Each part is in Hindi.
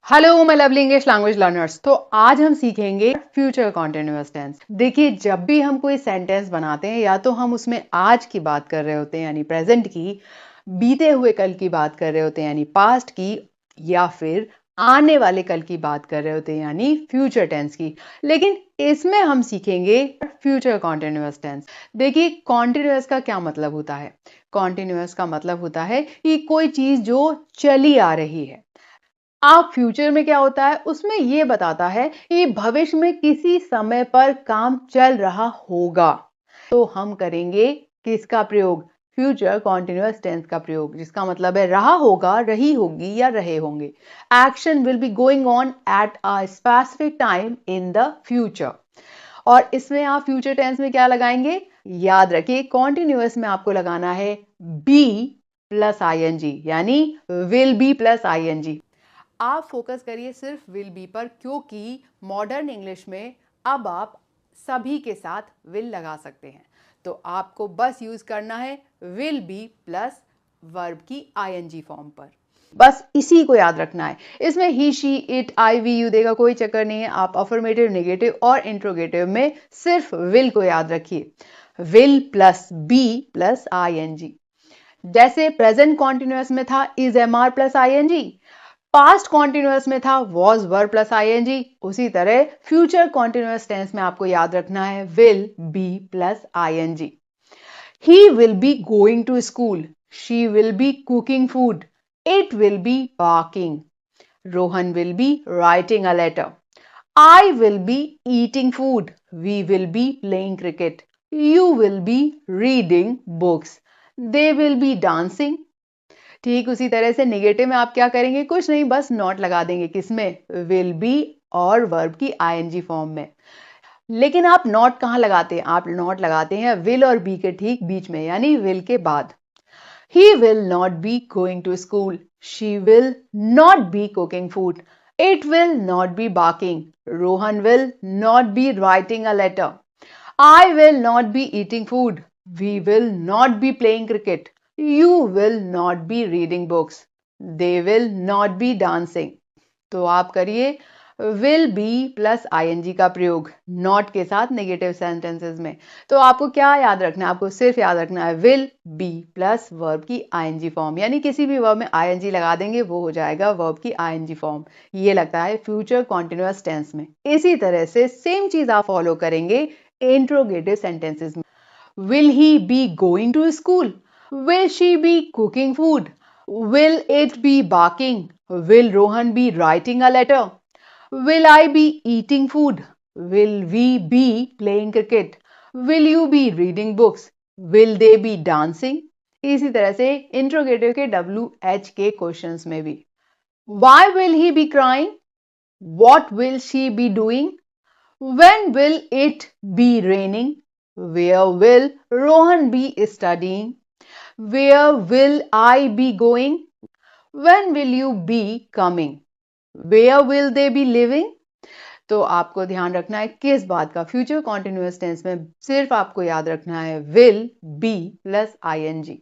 Hello my lovely English language learners. तो आज हम सीखेंगे फ्यूचर कॉन्टिन्यूअस टेंस। देखिए, जब भी हम कोई सेंटेंस बनाते हैं या तो हम उसमें आज की बात कर रहे होते हैं यानी प्रेजेंट की, बीते हुए कल की बात कर रहे होते हैं यानी पास्ट की, या फिर आने वाले कल की बात कर रहे होते हैं यानी फ्यूचर टेंस की। लेकिन इसमें हम सीखेंगे फ्यूचर कॉन्टिन्यूअस टेंस। देखिए, कॉन्टिन्यूअस का क्या मतलब होता है? कॉन्टिन्यूअस का मतलब होता है कि कोई चीज जो चली आ रही है। आप फ्यूचर में क्या होता है उसमें ये बताता है कि भविष्य में किसी समय पर काम चल रहा होगा। तो हम करेंगे किसका प्रयोग? फ्यूचर कॉन्टिन्यूअस टेंस का प्रयोग, जिसका मतलब है रहा होगा, रही होगी या रहे होंगे। Action will be going on at a specific time in the future. और इसमें आप फ्यूचर टेंस में क्या लगाएंगे? याद रखिए, कॉन्टिन्यूअस में आपको लगाना है बी प्लस आईएनजी, यानी विल बी प्लस आईएनजी। आप फोकस करिए सिर्फ विल बी पर, क्योंकि मॉडर्न इंग्लिश में अब आप सभी के साथ विल लगा सकते हैं। तो आपको बस यूज करना है विल बी प्लस वर्ब की आईएनजी फॉर्म पर। बस इसी को याद रखना है। इसमें he, she, it, I, we, you देगा कोई चक्कर नहीं है। आप अफर्मेटिव, नेगेटिव और इंट्रोगेटिव में सिर्फ विल को याद रखिए। Will plus be plus ING. जैसे प्रेजेंट कॉन्टिन्यूअस में था is am are plus ING, past continuous में था वॉज वर प्लस आईएनजी, उसी तरह फ्यूचर कॉन्टिन्यूअस टेंस में आपको याद रखना है will be plus ING. He will be going to school, she will be cooking food, it will be barking, Rohan will be writing a letter, I will be eating food, we will be playing cricket, you will be reading books, they will be dancing. ठीक उसी तरह से नेगेटिव में आप क्या करेंगे? कुछ नहीं, बस नॉट लगा देंगे। किसमें? विल बी और वर्ब की आईएनजी फॉर्म में। लेकिन आप नॉट कहां लगाते हैं? आप नॉट लगाते हैं विल और बी के ठीक बीच में, यानी विल के बाद। He will not be going to school, she will not be cooking food, it will not be barking, Rohan will not be writing a letter, I will not be eating food. We will not be playing cricket. You will not be reading books. They will not be dancing. तो आप करिए will be प्लस ing का प्रयोग not के साथ नेगेटिव सेंटेंसेस में। तो आपको क्या याद रखना है? आपको सिर्फ याद रखना है will be प्लस वर्ब की ing फॉर्म, यानी किसी भी वर्ब में ing लगा देंगे वो हो जाएगा वर्ब की ing फॉर्म। ये लगता है फ्यूचर कॉन्टिन्यूअस टेंस में। इसी तरह से सेम चीज आप फॉलो करेंगे इंट्रोगेटिव सेंटेंसेस में। Will he be going to school, will she be cooking food, will it be barking, will Rohan be writing a letter, will I be eating food, will we be playing cricket, will you be reading books, will they be dancing. इसी तरह से इंट्रोगेटिव के WH के क्वेश्चंस में भी। Why will he be crying? What will she be doing? When will it be raining? Where will Rohan be studying? Where will I be going? When will you be coming? Where will they be living? तो आपको ध्यान रखना है किस बात का? फ्यूचर कॉन्टिन्यूअस टेंस में सिर्फ आपको याद रखना है विल बी प्लस आईएनजी।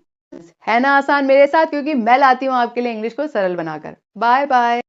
है ना आसान मेरे साथ? क्योंकि मैं लाती हूं आपके लिए इंग्लिश को सरल बनाकर। Bye bye.